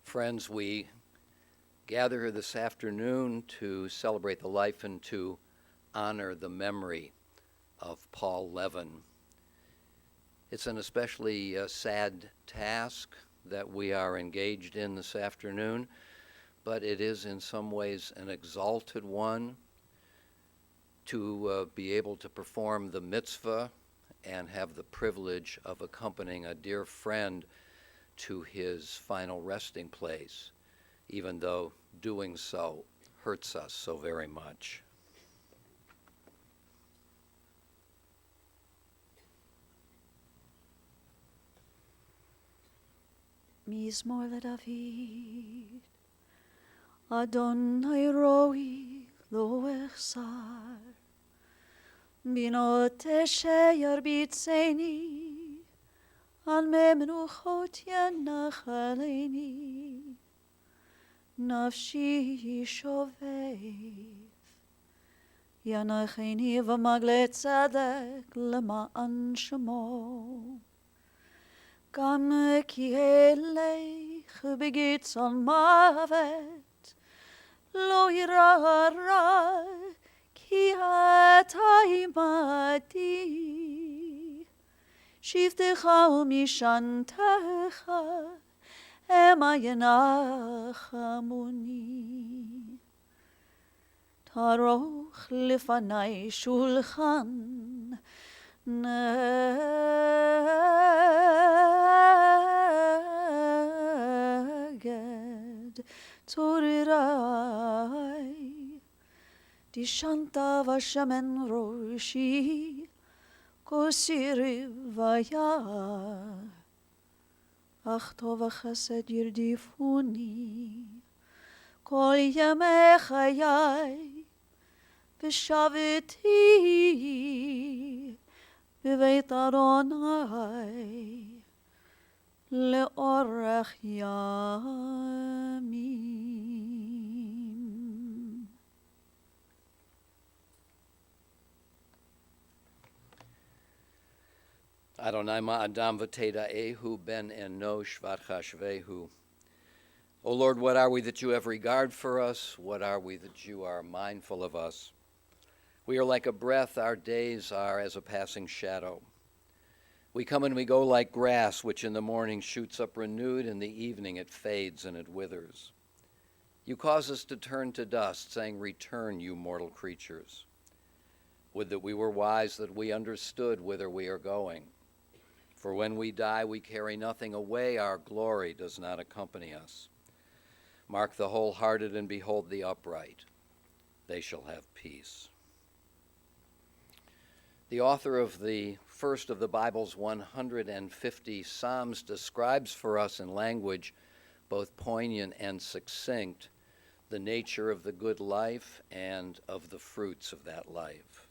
Friends, we gather here this afternoon to celebrate the life and to honor the memory of Paul Levin. It's an especially sad task that we are engaged in this afternoon, but it is in some ways an exalted one to be able to perform the mitzvah and have the privilege of accompanying a dear friend to his final resting place, even though doing so hurts us so very much. מזמור לדוד, אדוני רואי לא אחסר, בינות אשר ירביצני, על מי מנוחות ינחלני, נפשי שובב, ינחני במגלי צדק למען שמו. גם כי אלך בגצון מוות, לא ירא רע, כי אתה עמדי. שבטך ומשענתך, המה ינחמוני. תערוך לפני שולחן, נגד צורריי. דשנת ושמן ראשי, כוסי רוויה, אך טוב וחסד ירדיפוני כל ימי חיי, ושבתי בבית אדוני לאורך ימים. Adonai ma'adam v'teda'ehu ben enosh v'chashvehu. O Lord, what are we that you have regard for us? What are we that you are mindful of us? We are like a breath, our days are as a passing shadow. We come and we go like grass, which in the morning shoots up renewed, in the evening it fades and it withers. You cause us to turn to dust, saying, return, you mortal creatures. Would that we were wise, that we understood whither we are going. For when we die, we carry nothing away, our glory does not accompany us. Mark the wholehearted and behold the upright. They shall have peace. The author of the first of the Bible's 150 Psalms describes for us in language both poignant and succinct the nature of the good life and of the fruits of that life.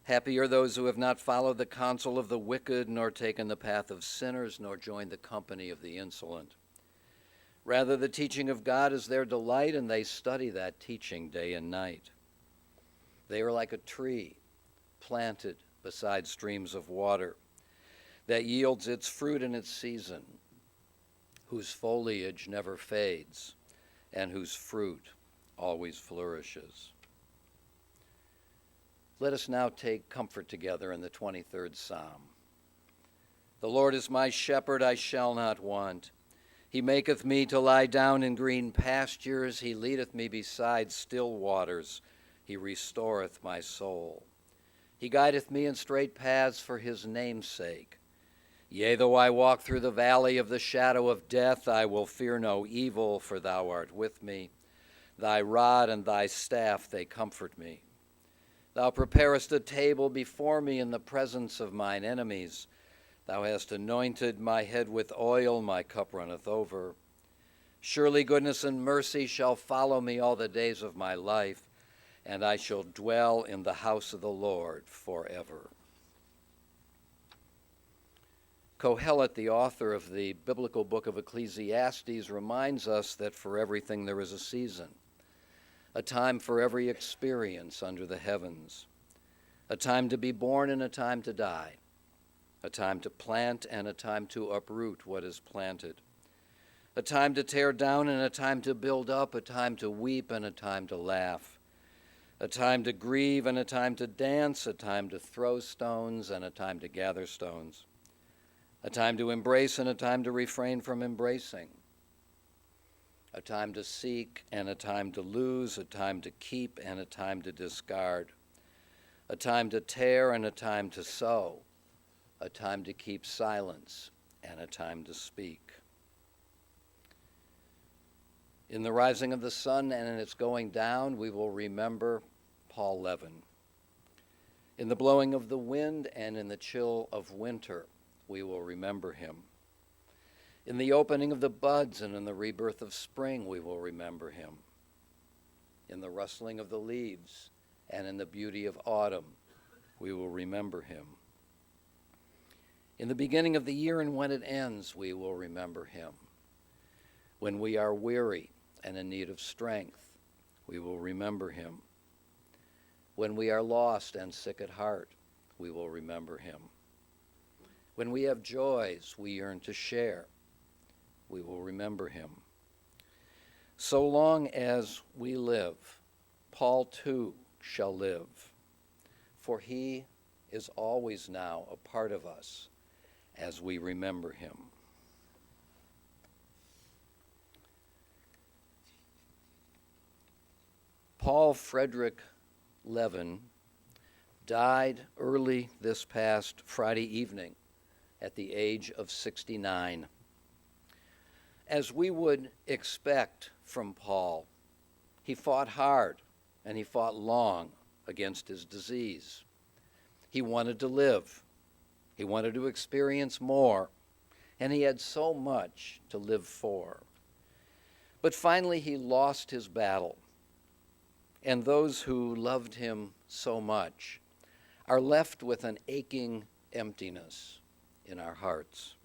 Happy are those who have not followed the counsel of the wicked, nor taken the path of sinners, nor joined the company of the insolent. Rather, the teaching of God is their delight, and they study that teaching day and night. They are like a tree planted beside streams of water that yields its fruit in its season, whose foliage never fades, and whose fruit always flourishes. Let us now take comfort together in the 23rd Psalm. The Lord is my shepherd, I shall not want. He maketh me to lie down in green pastures. He leadeth me beside still waters. He restoreth my soul. He guideth me in straight paths for his name's sake. Yea, though I walk through the valley of the shadow of death, I will fear no evil, for thou art with me. Thy rod and thy staff, they comfort me. Thou preparest a table before me in the presence of mine enemies. Thou hast anointed my head with oil, my cup runneth over. Surely goodness and mercy shall follow me all the days of my life, and I shall dwell in the house of the Lord forever. Kohelet, the author of the biblical book of Ecclesiastes, reminds us that for everything there is a season, a time for every experience under the heavens, a time to be born and a time to die, a time to plant and a time to uproot what is planted, a time to tear down and a time to build up, a time to weep and a time to laugh, a time to grieve and a time to dance, a time to throw stones and a time to gather stones, a time to embrace and a time to refrain from embracing, a time to seek and a time to lose, a time to keep and a time to discard, a time to tear and a time to sow, a time to keep silence and a time to speak. In the rising of the sun and in its going down, we will remember Paul Levin. In the blowing of the wind and in the chill of winter, we will remember him. In the opening of the buds and in the rebirth of spring, we will remember him. In the rustling of the leaves and in the beauty of autumn, we will remember him. In the beginning of the year and when it ends, we will remember him. When we are weary and in need of strength, we will remember him. When we are lost and sick at heart, we will remember him. When we have joys we yearn to share, we will remember him. So long as we live, Paul too shall live, for he is always now a part of us as we remember him. Paul Frederick Levin died early this past Friday evening at the age of 69. As we would expect from Paul, he fought hard and he fought long against his disease. He wanted to live. He wanted to experience more, and he had so much to live for. But finally he lost his battle, and those who loved him so much are left with an aching emptiness in our hearts.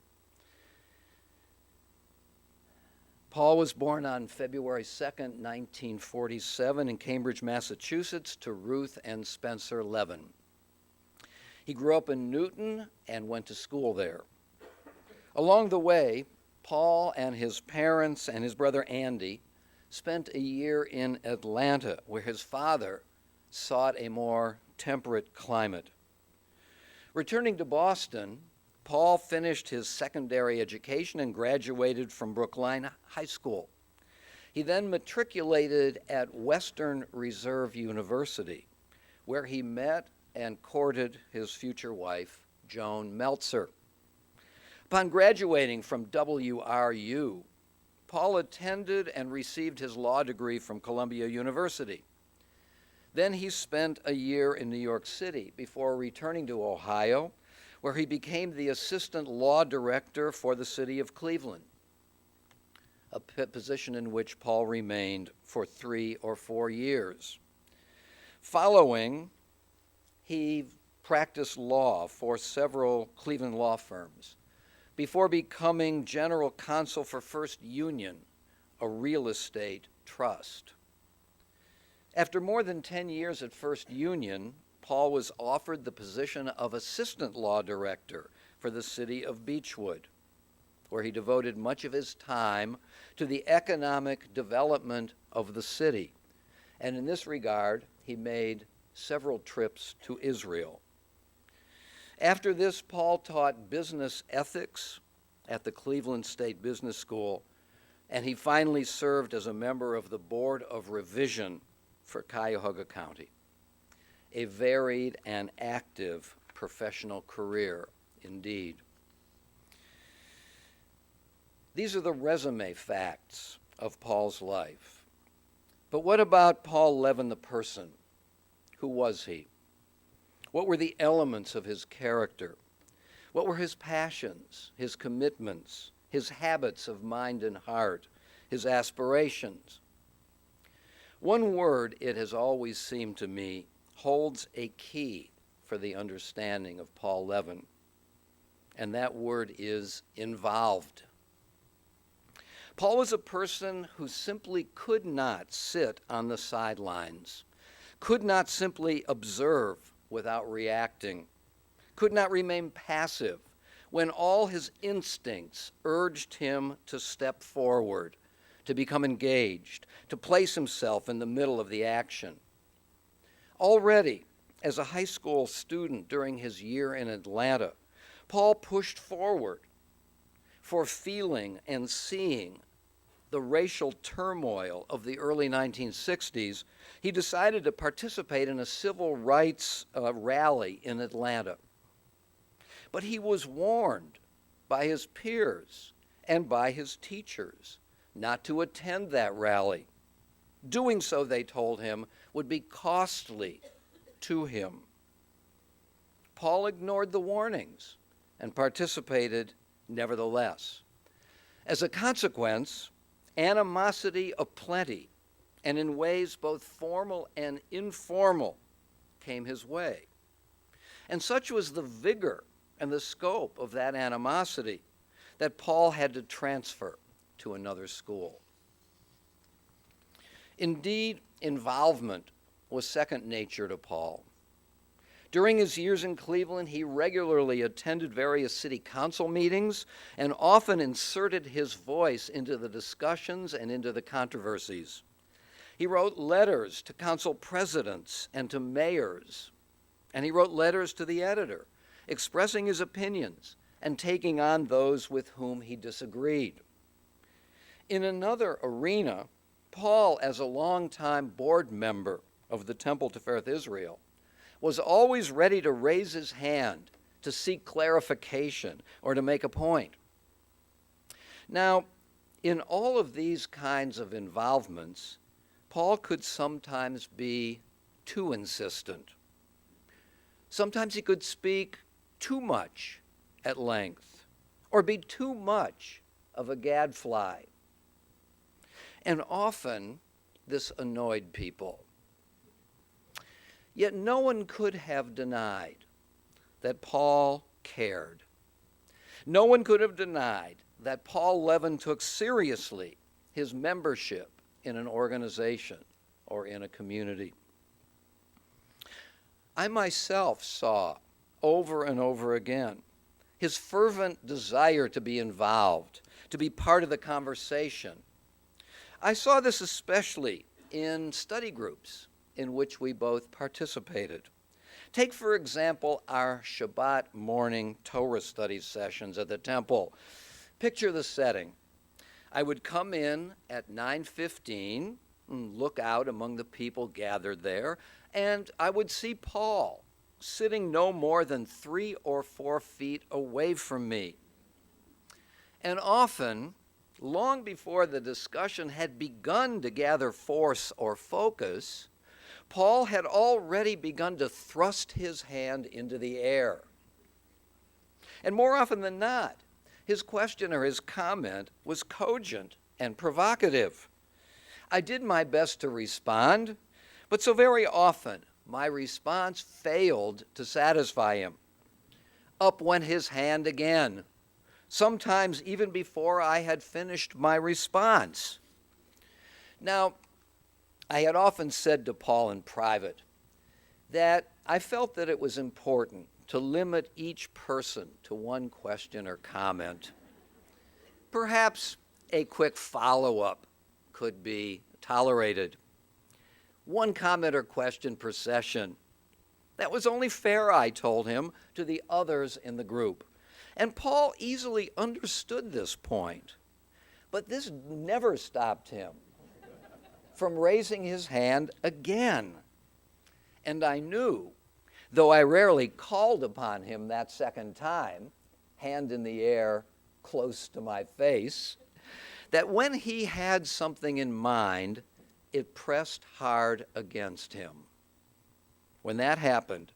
Paul was born on February 2nd, 1947 in Cambridge, Massachusetts, to Ruth and Spencer Levin. He grew up in Newton and went to school there. Along the way, Paul and his parents and his brother Andy spent a year in Atlanta, where his father sought a more temperate climate. Returning to Boston, Paul finished his secondary education and graduated from Brookline High School. He then matriculated at Western Reserve University, where he met and courted his future wife, Joan Meltzer. Upon graduating from WRU, Paul attended and received his law degree from Columbia University. Then he spent a year in New York City before returning to Ohio, where he became the assistant law director for the city of Cleveland, a position in which Paul remained for 3 or 4 years. Following, he practiced law for several Cleveland law firms before becoming general counsel for First Union, a real estate trust. After more than 10 years at First Union, Paul was offered the position of assistant law director for the city of Beechwood, where he devoted much of his time to the economic development of the city. And in this regard, he made several trips to Israel. After this, Paul taught business ethics at the Cleveland State Business School, and he finally served as a member of the Board of Revision for Cuyahoga County. A varied and active professional career indeed. These are the resume facts of Paul's life. But what about Paul Levin, the person? Who was he? What were the elements of his character? What were his passions, his commitments, his habits of mind and heart, his aspirations? One word, it has always seemed to me, holds a key for the understanding of Paul Levin, and that word is involved. Paul was a person who simply could not sit on the sidelines, could not simply observe without reacting, could not remain passive when all his instincts urged him to step forward, to become engaged, to place himself in the middle of the action. Already, as a high school student during his year in Atlanta, Paul pushed forward for feeling and seeing the racial turmoil of the early 1960s. He decided to participate in a civil rights rally in Atlanta. But he was warned by his peers and by his teachers not to attend that rally. Doing so, they told him, would be costly to him. Paul ignored the warnings and participated nevertheless. As a consequence, animosity aplenty, and in ways both formal and informal, came his way. And such was the vigor and the scope of that animosity that Paul had to transfer to another school. Indeed, involvement was second nature to Paul. During his years in Cleveland, he regularly attended various city council meetings and often inserted his voice into the discussions and into the controversies. He wrote letters to council presidents and to mayors, and he wrote letters to the editor, expressing his opinions and taking on those with whom he disagreed. In another arena, Paul, as a longtime board member of the Temple Tifereth Israel, was always ready to raise his hand to seek clarification or to make a point. Now, in all of these kinds of involvements, Paul could sometimes be too insistent. Sometimes he could speak too much at length or be too much of a gadfly. And often this annoyed people. Yet no one could have denied that Paul cared. No one could have denied that Paul Levin took seriously his membership in an organization or in a community. I myself saw over and over again his fervent desire to be involved, to be part of the conversation. I saw this especially in study groups in which we both participated. Take, for example, our Shabbat morning Torah study sessions at the temple. Picture the setting. I would come in at 9:15 and look out among the people gathered there, and I would see Paul sitting no more than 3 or 4 feet away from me. And often, long before the discussion had begun to gather force or focus, Paul had already begun to thrust his hand into the air. And more often than not, his question or his comment was cogent and provocative. I did my best to respond, but so very often my response failed to satisfy him. Up went his hand again, sometimes even before I had finished my response. Now, I had often said to Paul in private that I felt that it was important to limit each person to one question or comment. Perhaps a quick follow-up could be tolerated. One comment or question per session. That was only fair, I told him, to the others in the group. And Paul easily understood this point. But this never stopped him from raising his hand again. And I knew, though I rarely called upon him that second time, hand in the air close to my face, that when he had something in mind, it pressed hard against him. When that happened,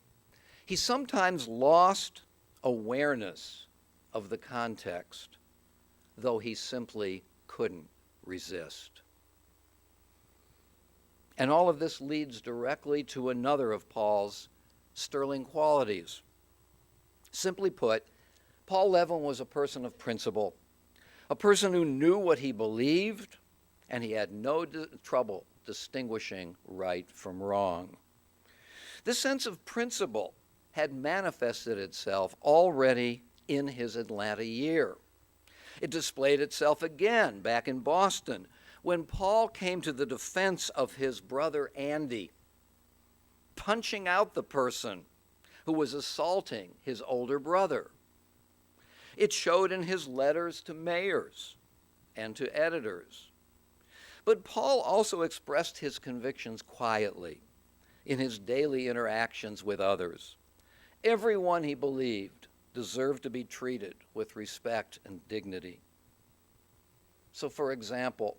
he sometimes lost awareness of the context, though he simply couldn't resist. And all of this leads directly to another of Paul's sterling qualities. Simply put, Paul Levin was a person of principle, a person who knew what he believed, and he had no trouble distinguishing right from wrong. This sense of principle had manifested itself already in his Atlanta year. It displayed itself again back in Boston when Paul came to the defense of his brother Andy, punching out the person who was assaulting his older brother. It showed in his letters to mayors and to editors. But Paul also expressed his convictions quietly in his daily interactions with others. Everyone, he believed, deserved to be treated with respect and dignity. So, for example,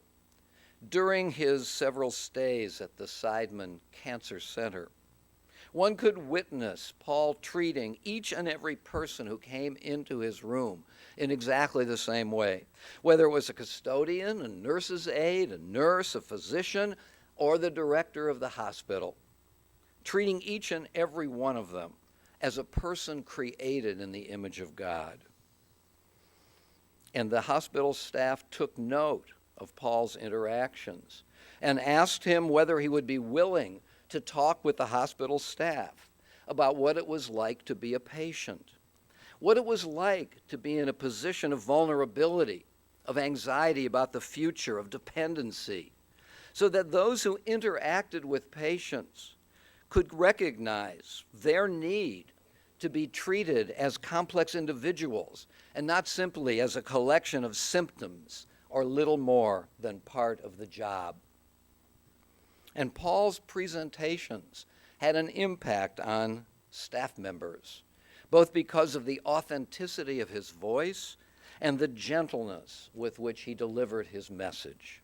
during his several stays at the Seidman Cancer Center, one could witness Paul treating each and every person who came into his room in exactly the same way, whether it was a custodian, a nurse's aide, a nurse, a physician, or the director of the hospital, treating each and every one of them as a person created in the image of God. And the hospital staff took note of Paul's interactions and asked him whether he would be willing to talk with the hospital staff about what it was like to be a patient, what it was like to be in a position of vulnerability, of anxiety about the future, of dependency, so that those who interacted with patients could recognize their need to be treated as complex individuals and not simply as a collection of symptoms or little more than part of the job. And Paul's presentations had an impact on staff members, both because of the authenticity of his voice and the gentleness with which he delivered his message.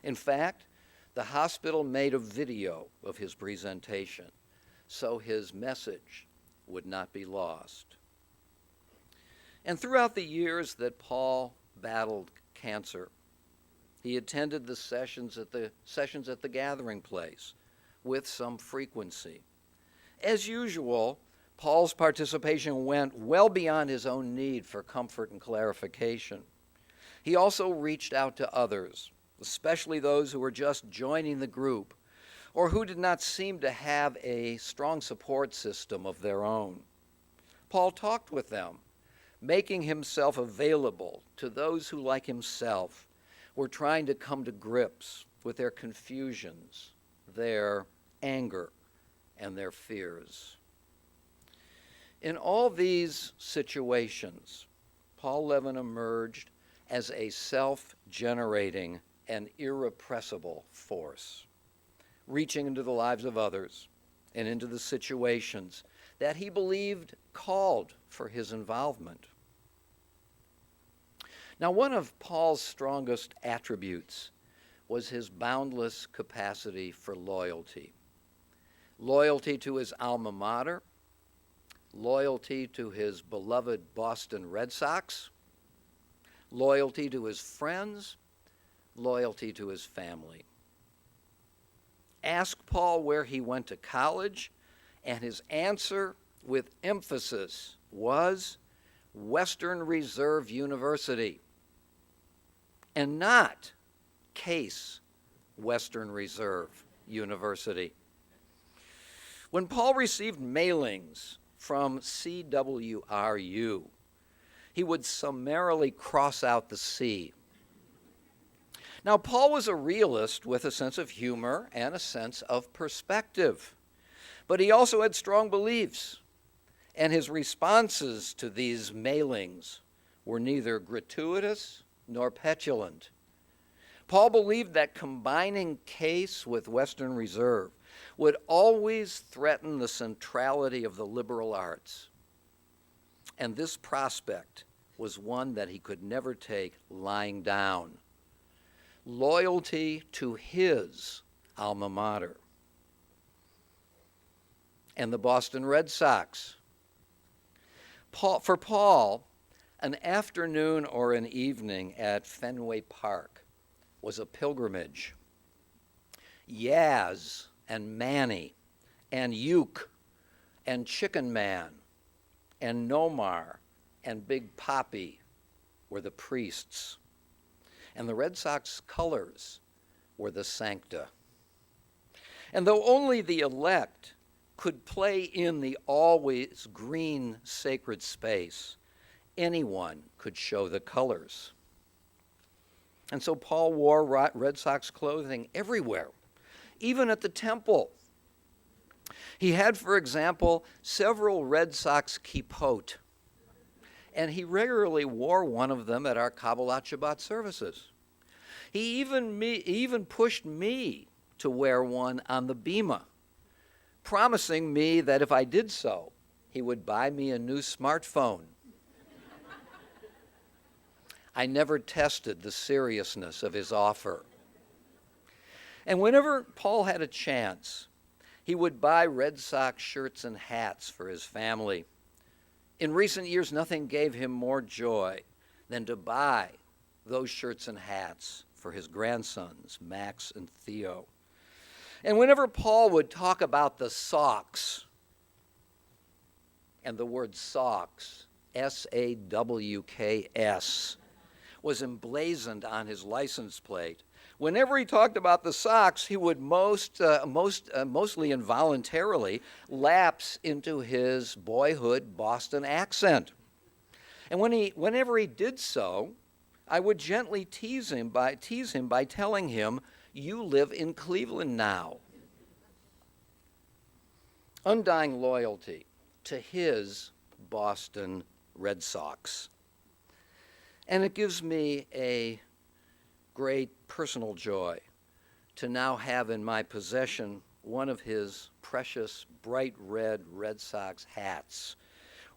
In fact, the hospital made a video of his presentation so his message would not be lost. And throughout the years that Paul battled cancer, he attended the sessions at the gathering place with some frequency. As usual, Paul's participation went well beyond his own need for comfort and clarification. He also reached out to others, especially those who were just joining the group or who did not seem to have a strong support system of their own. Paul talked with them, making himself available to those who, like himself, were trying to come to grips with their confusions, their anger, and their fears. In all these situations, Paul Levin emerged as a self-generating and irrepressible force, reaching into the lives of others and into the situations that he believed called for his involvement. Now, one of Paul's strongest attributes was his boundless capacity for loyalty. Loyalty to his alma mater, loyalty to his beloved Boston Red Sox, loyalty to his friends, loyalty to his family. Ask Paul where he went to college, and his answer with emphasis was Western Reserve University, and not Case Western Reserve University. When Paul received mailings from CWRU, he would summarily cross out the C. Now, Paul was a realist with a sense of humor and a sense of perspective, but he also had strong beliefs, and his responses to these mailings were neither gratuitous nor petulant. Paul believed that combining Case with Western Reserve would always threaten the centrality of the liberal arts, and this prospect was one that he could never take lying down. Loyalty to his alma mater. And the Boston Red Sox. For Paul, an afternoon or an evening at Fenway Park was a pilgrimage. Yaz and Manny and Uke and Chicken Man and Nomar and Big Papi were the priests. And the Red Sox colors were the sancta. And though only the elect could play in the always green sacred space, anyone could show the colors. And so Paul wore Red Sox clothing everywhere, even at the temple. He had, for example, several Red Sox kippot, and he regularly wore one of them at our Kabbalat Shabbat services. He even pushed me to wear one on the bima, promising me that if I did so, he would buy me a new smartphone. I never tested the seriousness of his offer. And whenever Paul had a chance, he would buy Red Sox shirts and hats for his family. In recent years, nothing gave him more joy than to buy those shirts and hats for his grandsons, Max and Theo. And whenever Paul would talk about the Sox, and the word Sox, S-A-W-K-S, was emblazoned on his license plate, whenever he talked about the Sox, he would mostly involuntarily lapse into his boyhood Boston accent. And whenever he did so, I would gently tease him by telling him, "You live in Cleveland now." Undying loyalty to his Boston Red Sox. And it gives me a great personal joy to now have in my possession one of his precious bright Red Sox hats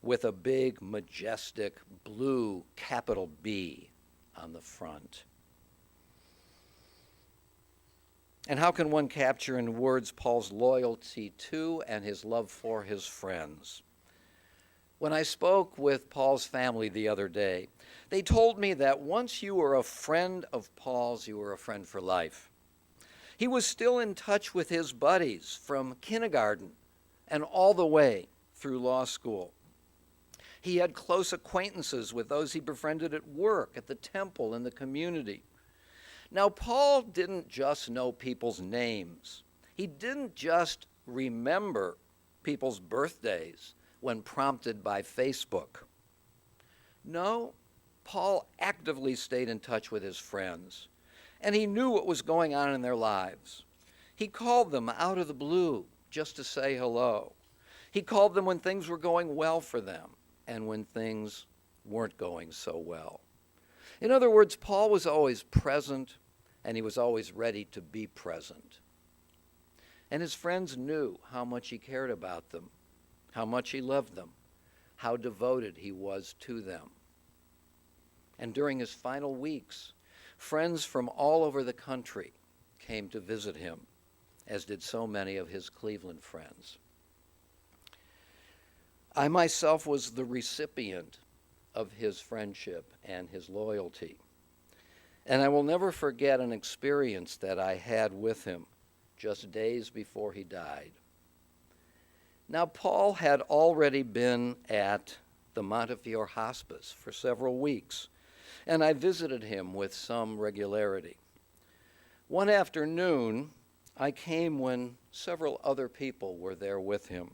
with a big, majestic blue capital B on the front. And how can one capture in words Paul's loyalty to and his love for his friends? When I spoke with Paul's family the other day, they told me that once you were a friend of Paul's, you were a friend for life. He was still in touch with his buddies from kindergarten and all the way through law school. He had close acquaintances with those he befriended at work, at the temple, in the community. Now, Paul didn't just know people's names. He didn't just remember people's birthdays when prompted by Facebook. No, Paul actively stayed in touch with his friends, and he knew what was going on in their lives. He called them out of the blue just to say hello. He called them when things were going well for them and when things weren't going so well. In other words, Paul was always present, and he was always ready to be present. And his friends knew how much he cared about them, how much he loved them, how devoted he was to them. And during his final weeks, friends from all over the country came to visit him, as did so many of his Cleveland friends. I myself was the recipient of his friendship and his loyalty. And I will never forget an experience that I had with him just days before he died. Now, Paul had already been at the Montefiore Hospice for several weeks, and I visited him with some regularity. One afternoon, I came when several other people were there with him.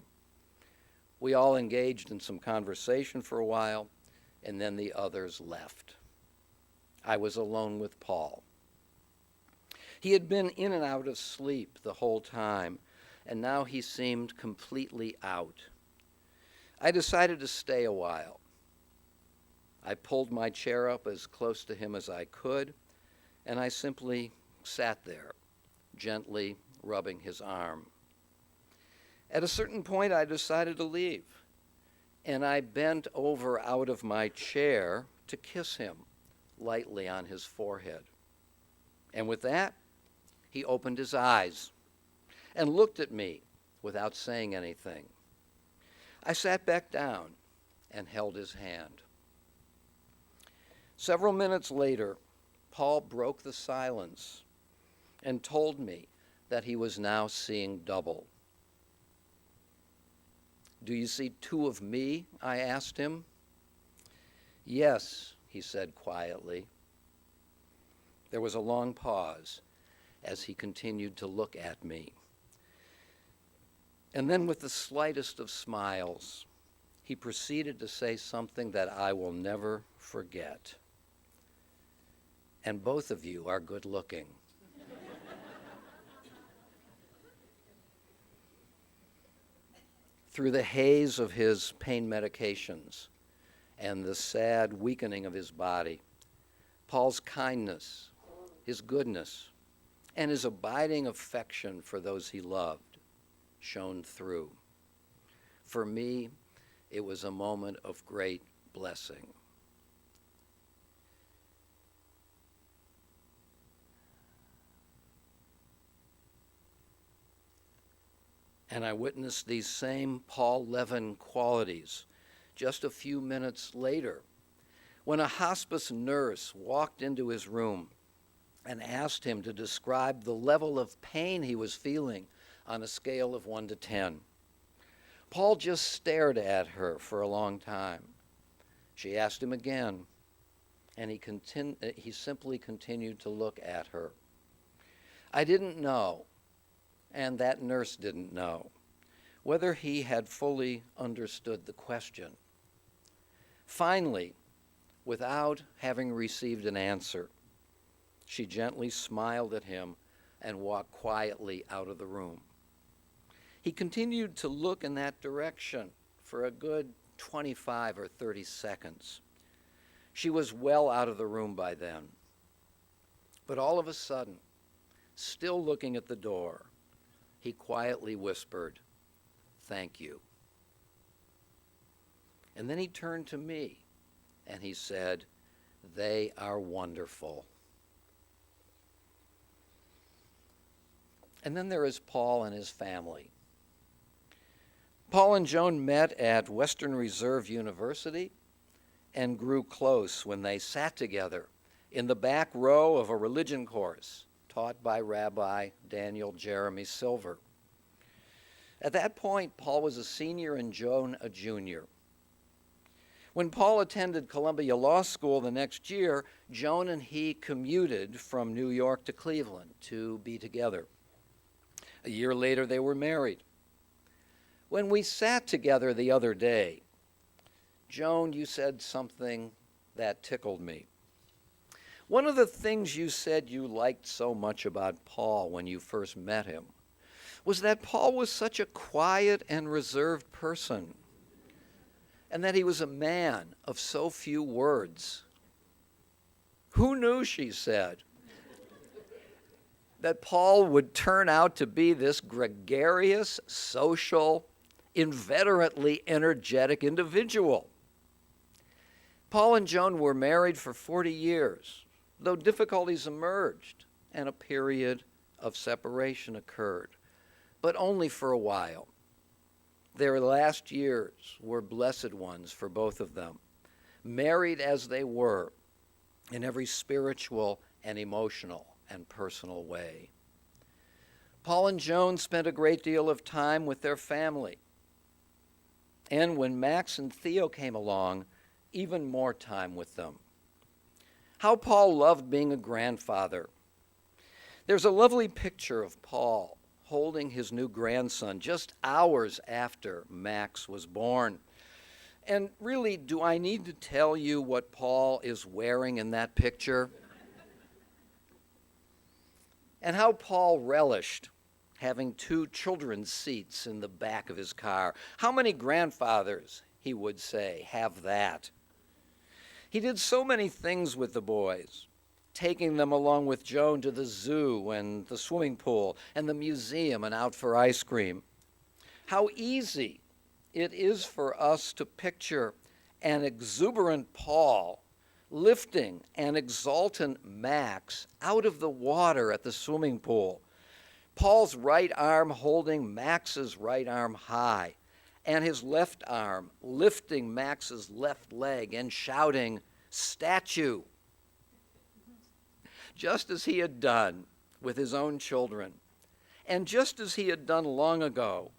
We all engaged in some conversation for a while, and then the others left. I was alone with Paul. He had been in and out of sleep the whole time, and now he seemed completely out. I decided to stay a while. I pulled my chair up as close to him as I could, and I simply sat there, gently rubbing his arm. At a certain point, I decided to leave, and I bent over out of my chair to kiss him lightly on his forehead. And with that, he opened his eyes and looked at me without saying anything. I sat back down and held his hand. Several minutes later, Paul broke the silence and told me that he was now seeing double. "Do you see two of me?" I asked him. "Yes," he said quietly. There was a long pause as he continued to look at me. And then with the slightest of smiles, he proceeded to say something that I will never forget. And both of you are good looking. Through the haze of his pain medications and the sad weakening of his body, Paul's kindness, his goodness, and his abiding affection for those he loved shone through. For me, it was a moment of great blessing. And I witnessed these same Paul Levin qualities just a few minutes later when a hospice nurse walked into his room and asked him to describe the level of pain he was feeling on a scale of 1 to 10. Paul just stared at her for a long time. She asked him again, and he simply continued to look at her. I didn't know, and that nurse didn't know, whether he had fully understood the question. Finally, without having received an answer, she gently smiled at him and walked quietly out of the room. He continued to look in that direction for a good 25 or 30 seconds. She was well out of the room by then. But all of a sudden, still looking at the door, he quietly whispered, "Thank you." And then he turned to me and he said, "They are wonderful." And then there is Paul and his family. Paul and Joan met at Western Reserve University and grew close when they sat together in the back row of a religion course taught by Rabbi Daniel Jeremy Silver. At that point, Paul was a senior and Joan a junior. When Paul attended Columbia Law School the next year, Joan and he commuted from New York to Cleveland to be together. A year later, they were married. When we sat together the other day, Joan, you said something that tickled me. One of the things you said you liked so much about Paul when you first met him was that Paul was such a quiet and reserved person, and that he was a man of so few words. Who knew, she said, that Paul would turn out to be this gregarious, social, inveterately energetic individual? Paul and Joan were married for 40 years, though difficulties emerged and a period of separation occurred, but only for a while. Their last years were blessed ones for both of them, married as they were in every spiritual and emotional and personal way. Paul and Joan spent a great deal of time with their family, and when Max and Theo came along, even more time with them. How Paul loved being a grandfather. There's a lovely picture of Paul holding his new grandson just hours after Max was born. And really, do I need to tell you what Paul is wearing in that picture? And how Paul relished having 2 children's seats in the back of his car. How many grandfathers, he would say, have that? He did so many things with the boys, taking them along with Joan to the zoo and the swimming pool and the museum and out for ice cream. How easy it is for us to picture an exuberant Paul lifting an exultant Max out of the water at the swimming pool, Paul's right arm holding Max's right arm high, and his left arm lifting Max's left leg and shouting, "Statue!" just as he had done with his own children, and just as he had done long ago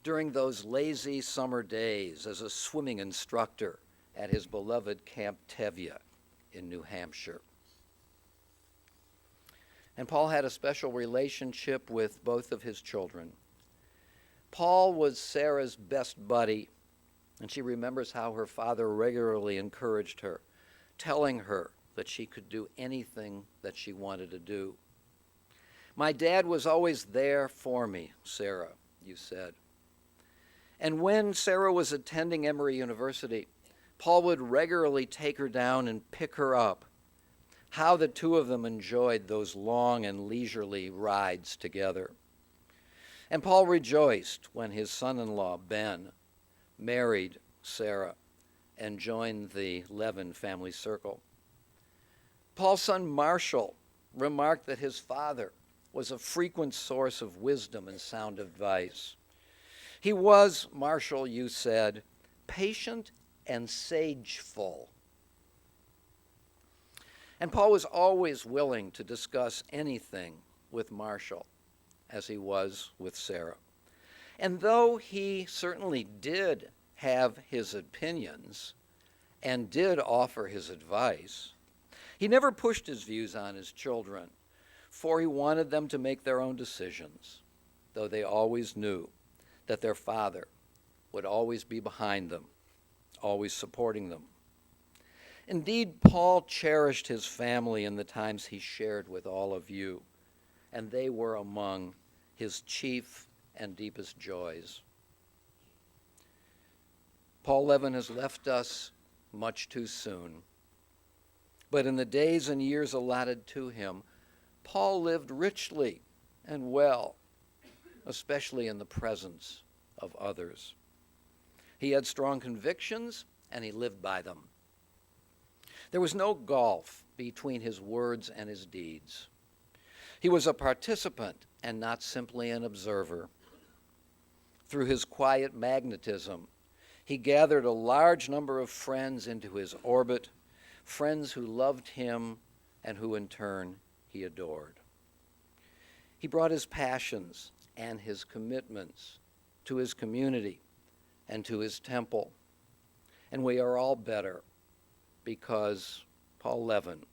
during those lazy summer days as a swimming instructor at his beloved Camp Tevye in New Hampshire. And Paul had a special relationship with both of his children. Paul was Sarah's best buddy And she remembers how her father regularly encouraged her, telling her that she could do anything that she wanted to do. My dad was always there for me, Sarah, you said. And when Sarah was attending Emory University, Paul would regularly take her down and pick her up. How the two of them enjoyed those long and leisurely rides together. And Paul rejoiced when his son-in-law, Ben, married Sarah and joined the Levin family circle. Paul's son Marshall remarked that his father was a frequent source of wisdom and sound advice. He was, Marshall, you said, patient and sageful. And Paul was always willing to discuss anything with Marshall, as he was with Sarah. And though he certainly did have his opinions and did offer his advice, he never pushed his views on his children, for he wanted them to make their own decisions, though they always knew that their father would always be behind them, always supporting them. Indeed, Paul cherished his family in the times he shared with all of you, and they were among his chief and deepest joys. Paul Levin has left us much too soon, but in the days and years allotted to him, Paul lived richly and well, especially in the presence of others. He had strong convictions, and he lived by them. There was no gulf between his words and his deeds. He was a participant and not simply an observer. Through his quiet magnetism, he gathered a large number of friends into his orbit, friends who loved him and who in turn he adored. He brought his passions and his commitments to his community and to his temple. And we are all better because Paul Levin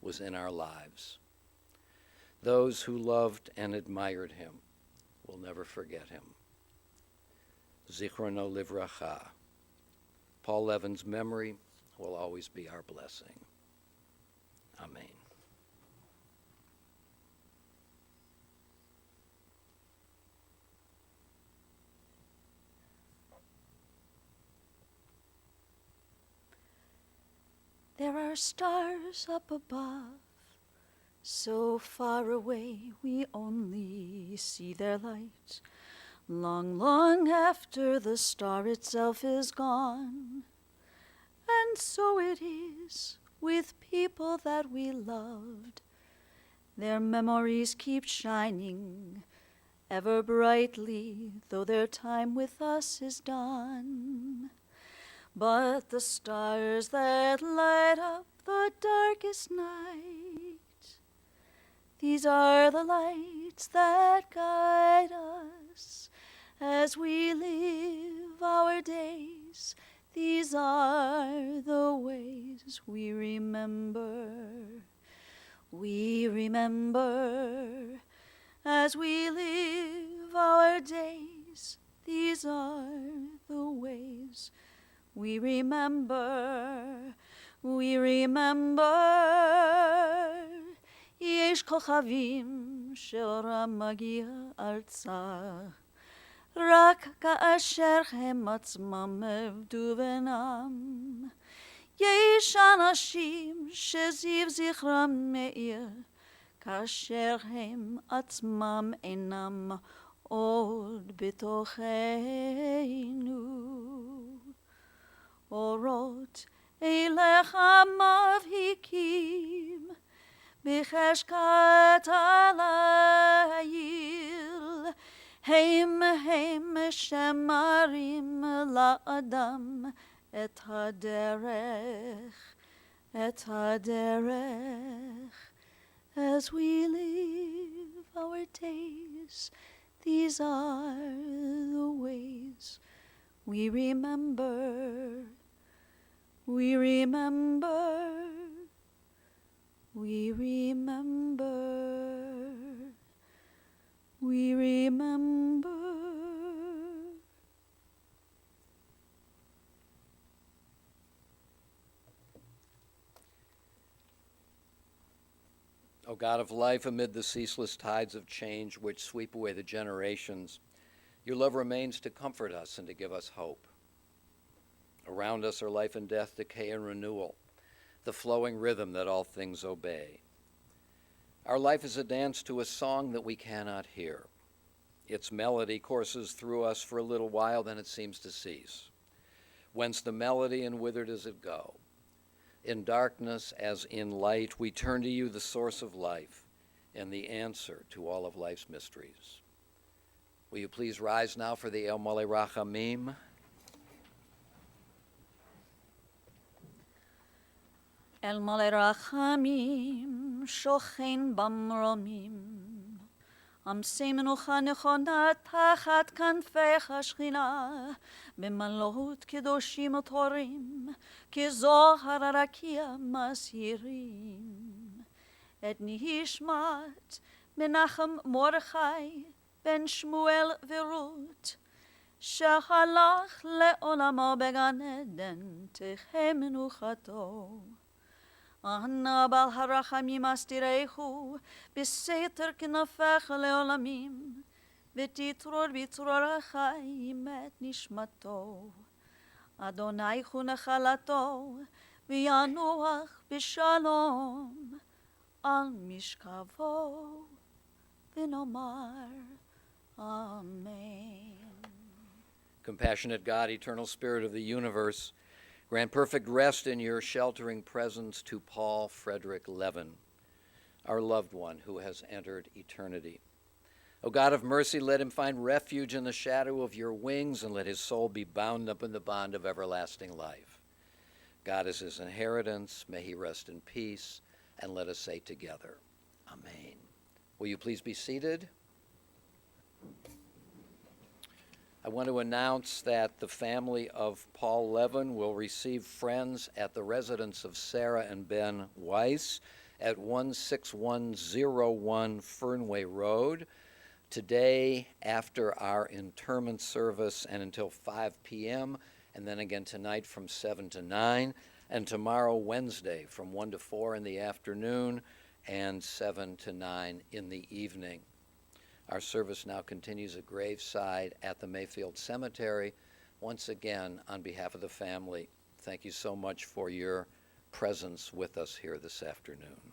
was in our lives. Those who loved and admired him will never forget him. Zichrono livracha. Paul Levin's memory will always be our blessing. Amen. There are stars up above, so far away we only see their light, long, long after the star itself is gone. And so it is with people that we loved. Their memories keep shining ever brightly, though their time with us is done. But the stars that light up the darkest night, these are the lights that guide us as we live our days. These are the ways we remember. We remember as we live our days. These are the ways we remember. We remember. יש כוכבים שאורם מגיע ארצה, רק כאשר הם עצמם עבדו ונם. יש אנשים שזיו זכרם מאיר, כאשר הם עצמם אינם עוד בתוכנו. אורות אליך מבהיקים, בחשכת הליל, הם שמרים לאדם את הדרך, את הדרך. As we live our days, these are the ways we remember. We remember. We remember. We remember. O God of life, amid the ceaseless tides of change which sweep away the generations, your love remains to comfort us and to give us hope. Around us are life and death, decay and renewal, the flowing rhythm that all things obey. Our life is a dance to a song that we cannot hear. Its melody courses through us for a little while, then it seems to cease. Whence the melody, and whither does it go? In darkness as in light, we turn to you, the source of life, and the answer to all of life's mysteries. Will you please rise now for the El Mole Rachamim? El Mole Rachamim, shochen במרומים, עמסי מנוחה נכונה תחת כנפי השכינה, במלאות קדושים וטהורים, כזוהר הרקיע מסעירים. את נשמת מנחם מרדכי, בן שמואל ורות, שהלך לעולמו בגן עדן, תחי מנוחתו. אנא בעל הרחמים אסתירהו, בסתר כנפיך לעולמים, ותתרור בצרור החיים את נשמתו. אדוני הוא נחלתו, וינוח בשלום על משכבו, ונאמר אמן. Compassionate God, eternal Spirit of the universe, grant perfect rest in your sheltering presence to Paul Frederick Levin, our loved one who has entered eternity. O God of mercy, let him find refuge in the shadow of your wings, and let his soul be bound up in the bond of everlasting life. God is his inheritance. May he rest in peace, and let us say together, Amen. Will you please be seated? I want to announce that the family of Paul Levin will receive friends at the residence of Sarah and Ben Weiss at 16101 Fernway Road today after our interment service and until 5 p.m., and then again tonight from 7 to 9, and tomorrow, Wednesday, from 1 to 4 in the afternoon and 7 to 9 in the evening. Our service now continues at graveside at the Mayfield Cemetery. Once again, on behalf of the family, thank you so much for your presence with us here this afternoon.